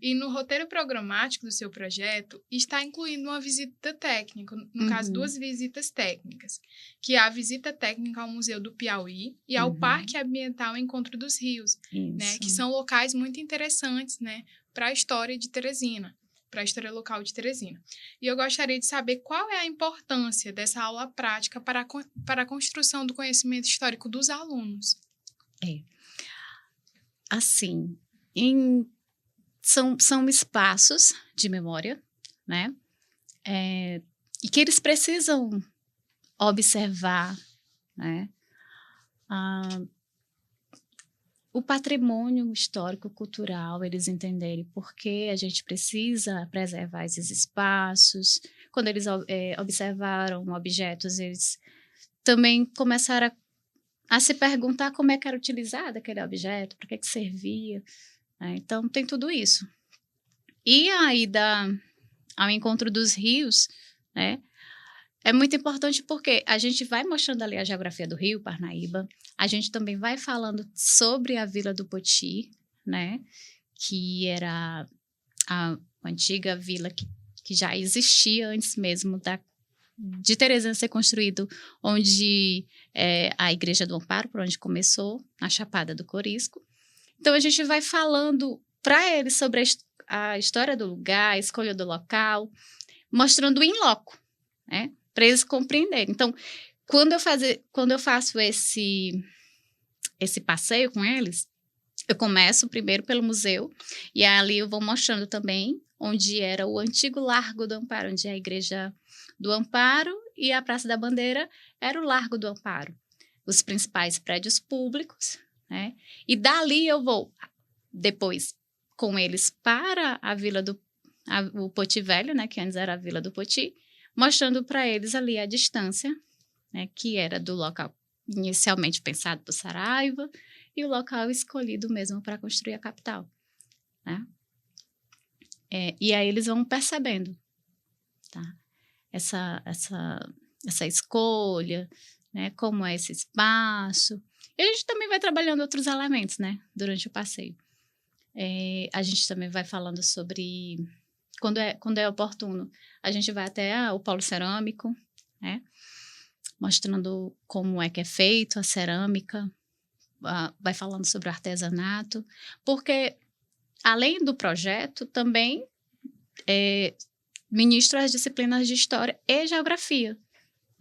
[SPEAKER 2] E no roteiro programático do seu projeto está incluindo uma visita técnica, no caso, 2 visitas técnicas, que é a visita técnica ao Museu do Piauí e ao Parque Ambiental Encontro dos Rios, né, que são locais muito interessantes, né, para a história de Teresina, para a história local de Teresina. E eu gostaria de saber qual é a importância dessa aula prática para a construção do conhecimento histórico dos alunos.
[SPEAKER 4] Assim, são espaços de memória, né? E que eles precisam observar, né? O patrimônio histórico-cultural, eles entenderem por que a gente precisa preservar esses espaços. Quando eles observaram objetos, eles também começaram a se perguntar como é que era utilizado aquele objeto, para que servia. Né? Então, tem tudo isso. E a ida ao encontro dos rios, né, é muito importante porque a gente vai mostrando ali a geografia do Rio Parnaíba, a gente também vai falando sobre a Vila do Poti, né, que era a antiga vila que já existia antes mesmo de Teresina ser construído, onde a Igreja do Amparo, por onde começou, na Chapada do Corisco. Então, a gente vai falando para eles sobre a história do lugar, a escolha do local, mostrando in loco, né? Para eles compreenderem. Então, quando eu faço esse passeio com eles, eu começo primeiro pelo museu, e ali eu vou mostrando também onde era o antigo Largo do Amparo, onde é a Igreja do Amparo e a Praça da Bandeira era o Largo do Amparo. Os principais prédios públicos, né? E dali eu vou, depois, com eles para a Vila o Poti Velho, né? Que antes era a Vila do Poti, mostrando para eles ali a distância, né? Que era do local inicialmente pensado por Saraiva e o local escolhido mesmo para construir a capital, né? E aí eles vão percebendo, tá? Essa escolha, né? Como é esse espaço. E a gente também vai trabalhando outros elementos, né? Durante o passeio. A gente também vai falando sobre, quando é oportuno, a gente vai até o polo cerâmico, né? Mostrando como é que é feito a cerâmica, vai falando sobre o artesanato, porque além do projeto, também ministro as disciplinas de História e Geografia.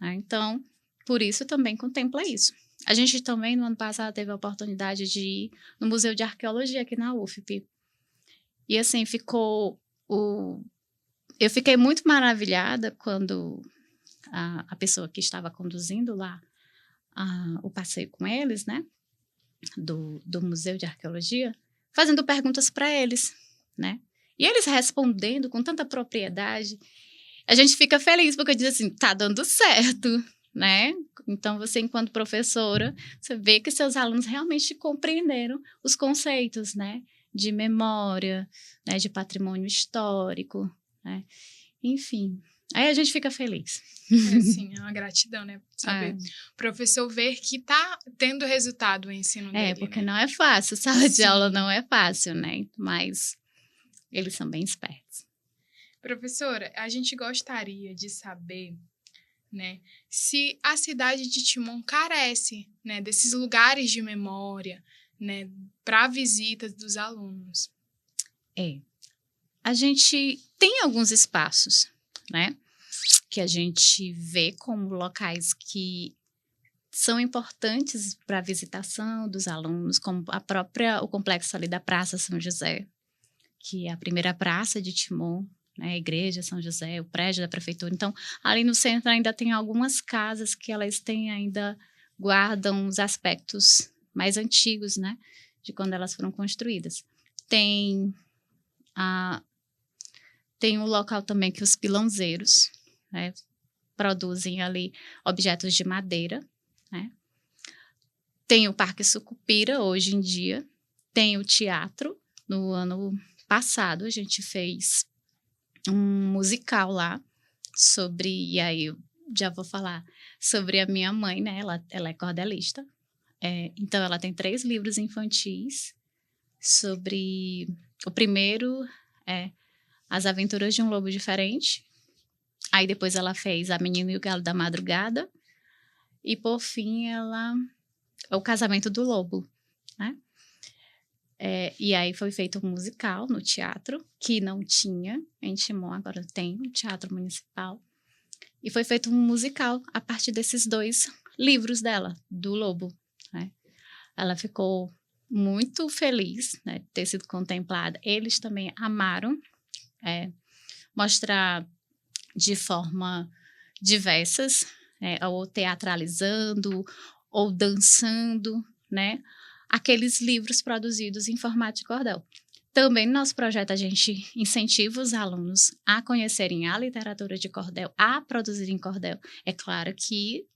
[SPEAKER 4] Né? Então, por isso também contempla isso. A gente também, no ano passado, teve a oportunidade de ir no Museu de Arqueologia aqui na UFP. E, assim, eu fiquei muito maravilhada quando a pessoa que estava conduzindo lá o passeio com eles, né, do Museu de Arqueologia, fazendo perguntas para eles, né? E eles respondendo com tanta propriedade, a gente fica feliz, porque diz assim, tá dando certo, né? Então, você, enquanto professora, você vê que seus alunos realmente compreenderam os conceitos, né? De memória, né? De patrimônio histórico, né? Enfim, aí a gente fica feliz.
[SPEAKER 2] Sim, é uma gratidão, né? Saber o professor ver que tá tendo resultado o ensino dele,
[SPEAKER 4] porque
[SPEAKER 2] né?
[SPEAKER 4] não é fácil, sala de aula não é fácil, né? Mas eles são bem espertos.
[SPEAKER 2] Professora, a gente gostaria de saber, né, se a cidade de Timon carece, né, desses lugares de memória, né, para visitas dos alunos.
[SPEAKER 4] A gente tem alguns espaços, né, que a gente vê como locais que são importantes para a visitação dos alunos, como o complexo ali da Praça São José, que é a primeira praça de Timon, né, a Igreja São José, o prédio da prefeitura. Então, ali no centro ainda tem algumas casas que elas guardam os aspectos mais antigos, né, de quando elas foram construídas. Tem um local também que os pilãozeiros, né, produzem ali objetos de madeira, né. Tem o Parque Sucupira, hoje em dia, tem o teatro, no ano passado, a gente fez um musical lá e aí eu já vou falar sobre a minha mãe, né? Ela é cordelista. Então, ela tem 3 livros infantis sobre... O primeiro é As Aventuras de um Lobo Diferente. Aí, depois ela fez A Menina e o Galo da Madrugada. E, por fim, O Casamento do Lobo, né? E aí, foi feito um musical no teatro, que não tinha em Timon, agora tem um teatro municipal. E foi feito um musical a partir desses 2 livros dela, do Lobo, né? Ela ficou muito feliz, né, de ter sido contemplada. Eles também amaram mostrar de forma diversas, ou teatralizando, ou dançando, né, aqueles livros produzidos em formato de cordel. Também no nosso projeto a gente incentiva os alunos a conhecerem a literatura de cordel, a produzirem cordel. É claro que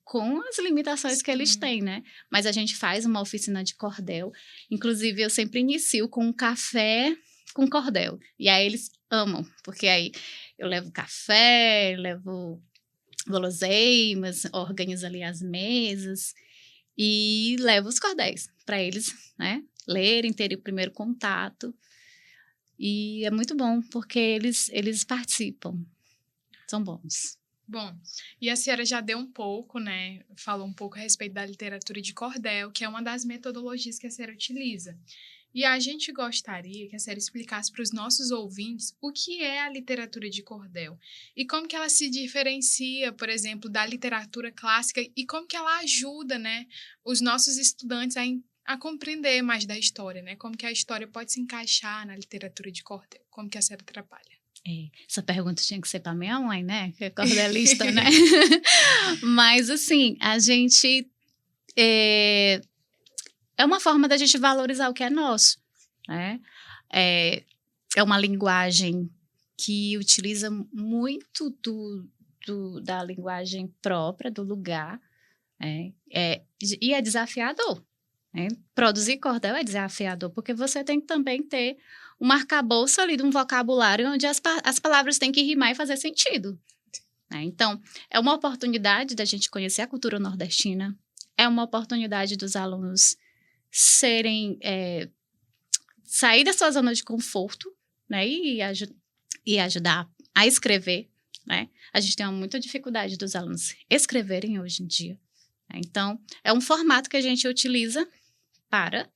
[SPEAKER 4] com as limitações que eles têm, né? Mas a gente faz uma oficina de cordel. Inclusive, eu sempre inicio com um café com cordel. E aí eles amam, porque aí eu levo café, levo guloseimas, organizo ali as mesas e levo os cordéis para eles, né, lerem, terem o primeiro contato. E é muito bom, porque eles participam. São bons.
[SPEAKER 2] Bom, e a senhora já deu um pouco, né? Falou um pouco a respeito da literatura de cordel, que é uma das metodologias que a senhora utiliza. E a gente gostaria que a senhora explicasse para os nossos ouvintes o que é a literatura de cordel e como que ela se diferencia, por exemplo, da literatura clássica e como que ela ajuda, né, os nossos estudantes a compreender mais da história, né? Como que a história pode se encaixar na literatura de cordel, como que a senhora trabalha.
[SPEAKER 4] Essa pergunta tinha que ser para minha mãe, né? Que é cordelista, né? Mas, assim, a gente... É uma forma da gente valorizar o que é nosso, né? É uma linguagem que utiliza muito da linguagem própria, do lugar, e é desafiador. Né? Produzir cordel é desafiador, porque você tem que também ter um arcabouço ali de um vocabulário onde as palavras têm que rimar e fazer sentido. Né? Então, é uma oportunidade da gente conhecer a cultura nordestina, é uma oportunidade dos alunos sair da sua zona de conforto, né? E ajudar a escrever. Né? A gente tem muita dificuldade dos alunos escreverem hoje em dia. Né? Então, é um formato que a gente utiliza para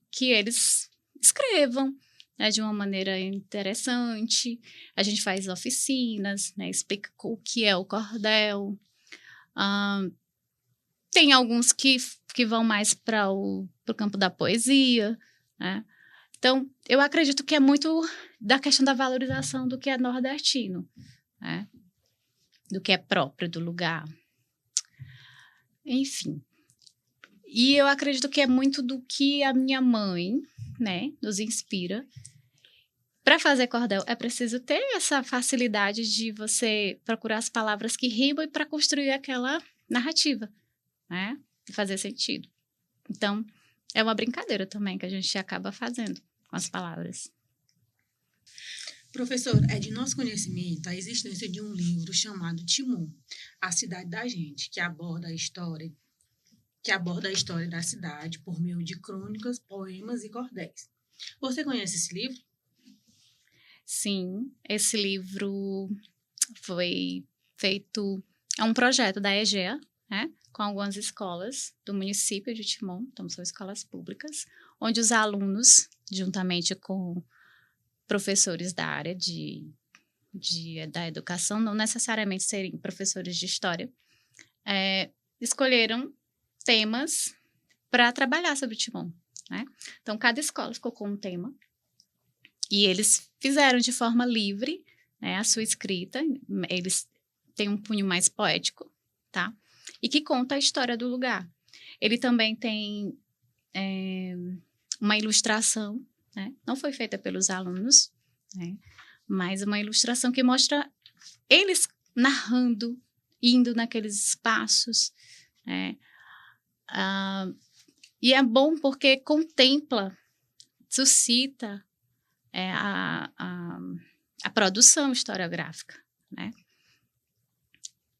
[SPEAKER 4] que eles escrevam, né, de uma maneira interessante. A gente faz oficinas, né, explica o que é o cordel. Tem alguns que vão mais para o campo da poesia, né? Então, eu acredito que é muito da questão da valorização do que é nordestino, né? Do que é próprio do lugar. Enfim. E eu acredito que é muito do que a minha mãe, né, nos inspira. Para fazer cordel, é preciso ter essa facilidade de você procurar as palavras que rimam e para construir aquela narrativa, né, e fazer sentido. Então, é uma brincadeira também que a gente acaba fazendo com as palavras.
[SPEAKER 3] Professor, é de nosso conhecimento a existência de um livro chamado Timon, A Cidade da Gente, que aborda a história da cidade por meio de crônicas, poemas e cordéis. Você conhece esse livro?
[SPEAKER 4] Sim, esse livro foi feito... É um projeto da EGEA, né, com algumas escolas do município de Timon, então são escolas públicas, onde os alunos, juntamente com professores da área da educação, não necessariamente serem professores de história, escolheram temas para trabalhar sobre Timon, né? Então, cada escola ficou com um tema e eles fizeram de forma livre, né, a sua escrita. Eles têm um cunho mais poético, tá? E que conta a história do lugar. Ele também tem uma ilustração, né? Não foi feita pelos alunos, né? Mas uma ilustração que mostra eles narrando, indo naqueles espaços, né? E é bom porque contempla suscita a produção historiográfica, né?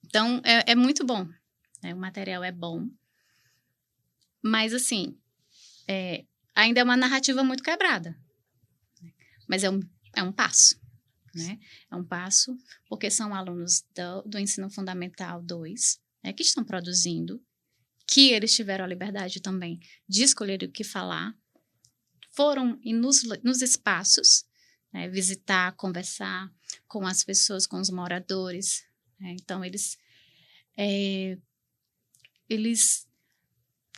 [SPEAKER 4] Então, é muito bom, né? O material é bom, mas, assim, ainda é uma narrativa muito quebrada, mas é um passo, né? É um passo porque são alunos do Ensino Fundamental 2, né, que estão produzindo, que eles tiveram a liberdade também de escolher o que falar, foram nos espaços, né, visitar, conversar com as pessoas, com os moradores, né? Então, eles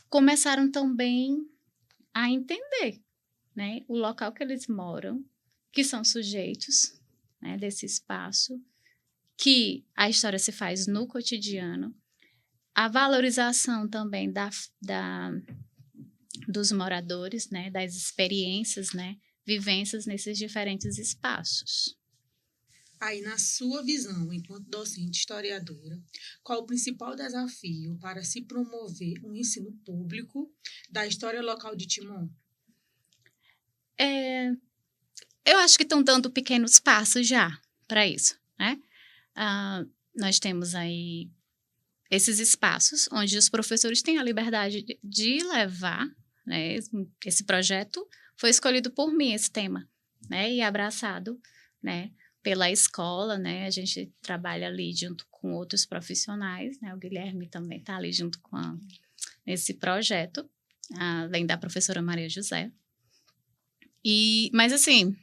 [SPEAKER 4] começaram também a entender, né, o local que eles moram, que são sujeitos, né, desse espaço, que a história se faz no cotidiano, a valorização também dos moradores, né, das experiências, né, vivências nesses diferentes espaços.
[SPEAKER 3] Aí, na sua visão, enquanto docente historiadora, qual o principal desafio para se promover um ensino público da história local de Timon?
[SPEAKER 4] Eu acho que estão dando pequenos passos já para isso, né? Nós temos aí esses espaços onde os professores têm a liberdade de levar, né? Esse projeto foi escolhido por mim, esse tema, né? E abraçado, né, pela escola, né? A gente trabalha ali junto com outros profissionais, né? O Guilherme também está ali junto nesse projeto, além da professora Maria José. Mas, assim,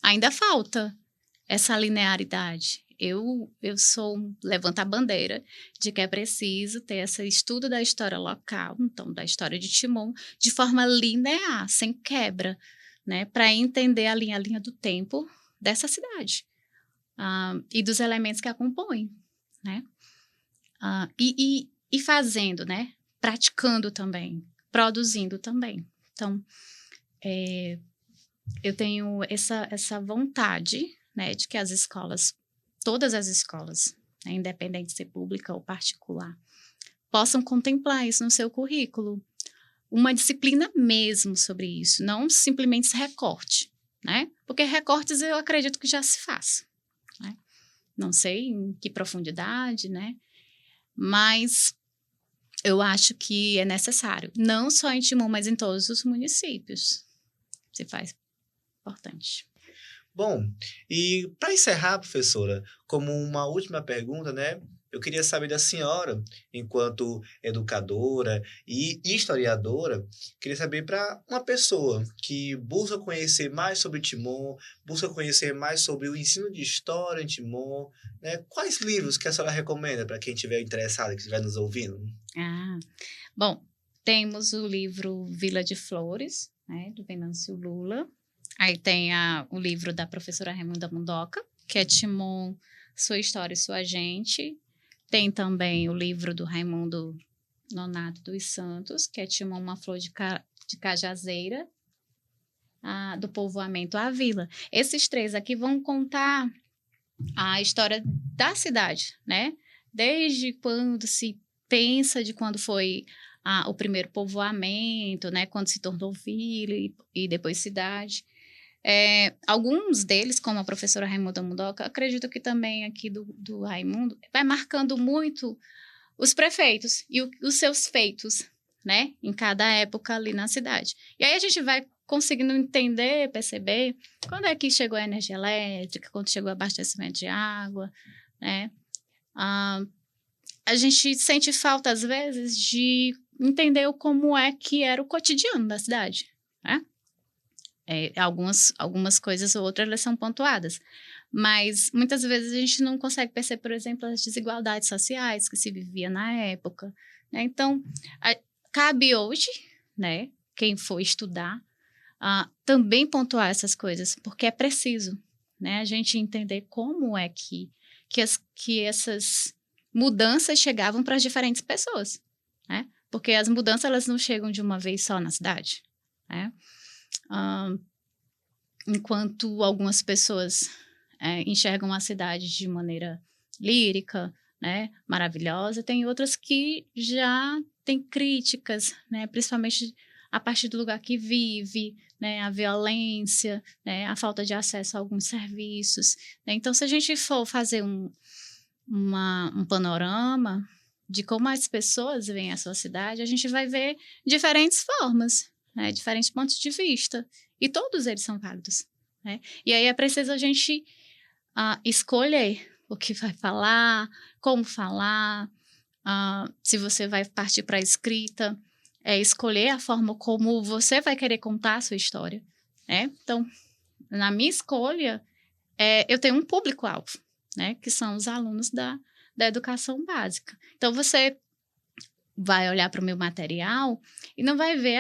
[SPEAKER 4] ainda falta essa linearidade. Eu levanto a bandeira de que é preciso ter esse estudo da história local, então, da história de Timon, de forma linear, sem quebra, né? Para entender a linha do tempo dessa cidade e dos elementos que a compõem, né? E fazendo, né? Praticando também, produzindo também. Então, eu tenho essa vontade, né, de que as escolas, todas as escolas, né, independente de ser pública ou particular, possam contemplar isso no seu currículo. Uma disciplina mesmo sobre isso, não simplesmente esse recorte, né? Porque recortes eu acredito que já se faz, né? Não sei em que profundidade, né? Mas eu acho que é necessário, não só em Timon, mas em todos os municípios. Se faz importante.
[SPEAKER 1] Bom, e para encerrar, professora, como uma última pergunta, né? Eu queria saber da senhora, enquanto educadora e historiadora, queria saber para uma pessoa que busca conhecer mais sobre Timon, busca conhecer mais sobre o ensino de história em Timon, né? Quais livros que a senhora recomenda para quem estiver interessado, que estiver nos ouvindo?
[SPEAKER 4] Bom, temos o livro Vila de Flores, né, do Venâncio Lula. Aí tem o livro da professora Raimunda Mundoca, que é Timon, Sua História e Sua Gente. Tem também o livro do Raimundo Nonato dos Santos, que é Timon, Uma Flor de Cajazeira, do povoamento à vila. Esses 3 aqui vão contar a história da cidade, né? Desde quando se pensa de quando foi o primeiro povoamento, né? Quando se tornou vila e depois cidade. Alguns deles, como a professora Raimunda Mundoca, acredito que também aqui do Raimundo, vai marcando muito os prefeitos e os seus feitos, né, em cada época ali na cidade. E aí a gente vai conseguindo entender, perceber quando é que chegou a energia elétrica, quando chegou o abastecimento de água, né. A gente sente falta, às vezes, de entender como é que era o cotidiano da cidade, né? Algumas coisas ou outras elas são pontuadas, mas muitas vezes a gente não consegue perceber, por exemplo, as desigualdades sociais que se vivia na época, né? Então, cabe hoje, né, quem for estudar, também pontuar essas coisas, porque é preciso, né, a gente entender como é que essas mudanças chegavam para as diferentes pessoas, né? Porque as mudanças elas não chegam de uma vez só na cidade, né? Enquanto algumas pessoas enxergam a cidade de maneira lírica, né, maravilhosa, tem outras que já têm críticas, né, principalmente a partir do lugar que vive, né, a violência, né, a falta de acesso a alguns serviços, né? Então, se a gente for fazer um panorama de como as pessoas veem a sua cidade, a gente vai ver diferentes formas, né, diferentes pontos de vista, e todos eles são válidos, né? E aí é preciso a gente escolher o que vai falar, como falar, se você vai partir para a escrita, escolher a forma como você vai querer contar a sua história, né? Então, na minha escolha, eu tenho um público-alvo, né? Que são os alunos da educação básica. Então, você vai olhar para o meu material e não vai ver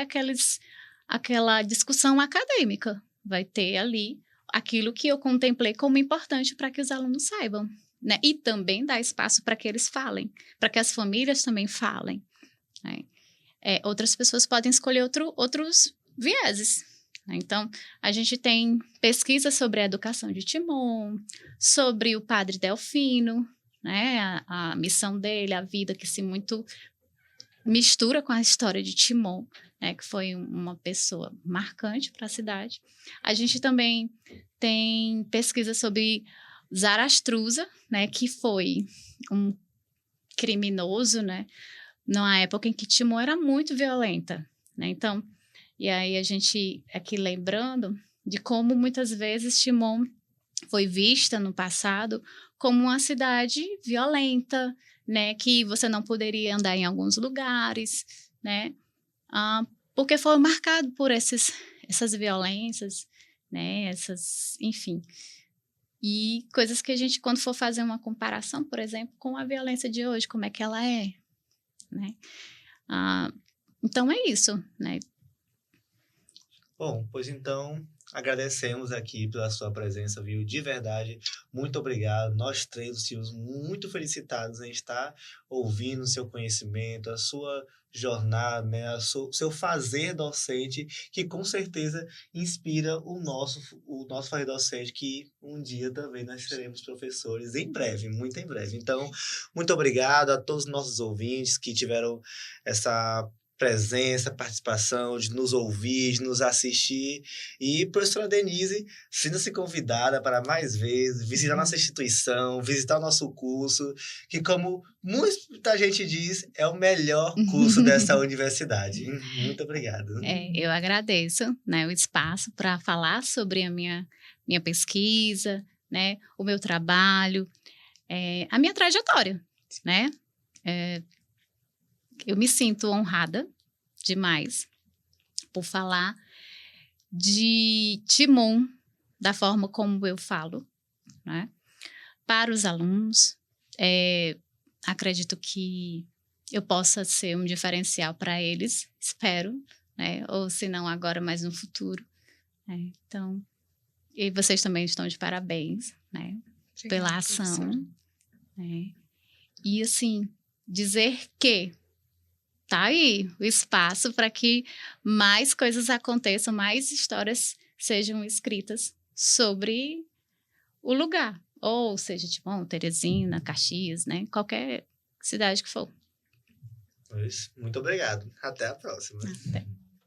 [SPEAKER 4] aquela discussão acadêmica. Vai ter ali aquilo que eu contemplei como importante para que os alunos saibam, né? E também dá espaço para que eles falem, para que as famílias também falem, né? Outras pessoas podem escolher outros vieses, né? Então, a gente tem pesquisa sobre a educação de Timon, sobre o Padre Delfino, né? A missão dele, a vida que se muito mistura com a história de Timon, né, que foi uma pessoa marcante para a cidade. A gente também tem pesquisa sobre Zarastruza, né, que foi um criminoso, né, numa época em que Timon era muito violenta, né? Então, e aí a gente aqui lembrando de como muitas vezes Timon foi vista no passado como uma cidade violenta, né, que você não poderia andar em alguns lugares, né, porque foi marcado por essas violências, né, enfim, e coisas que a gente, quando for fazer uma comparação, por exemplo, com a violência de hoje, como é que ela é, né, então é isso, né.
[SPEAKER 1] Bom, pois então, agradecemos aqui pela sua presença, viu? De verdade, muito obrigado. Nós três nos sentimos muito felicitados em estar ouvindo o seu conhecimento, a sua jornada, né? O seu fazer docente, que com certeza inspira o nosso fazer docente, que um dia também nós seremos professores, em breve, muito em breve. Então, muito obrigado a todos os nossos ouvintes que tiveram essa presença, participação, de nos ouvir, de nos assistir. E, professora Denise, sinta-se convidada para mais vezes visitar nossa instituição, visitar o nosso curso, que, como muita gente diz, é o melhor curso dessa universidade. Muito obrigado.
[SPEAKER 4] Eu agradeço, né, o espaço para falar sobre a minha pesquisa, né, o meu trabalho, a minha trajetória, né? Eu me sinto honrada demais por falar de Timon da forma como eu falo, né? Para os alunos. Acredito que eu possa ser um diferencial para eles, espero, né? Ou se não agora, mas no futuro, né? Então, e vocês também estão de parabéns, né? Pela ação, né? E assim, dizer que tá aí o espaço para que mais coisas aconteçam, mais histórias sejam escritas sobre o lugar. Ou seja, tipo, Teresina, Caxias, né? Qualquer cidade que for.
[SPEAKER 1] Muito obrigado. Até a próxima.
[SPEAKER 4] Até.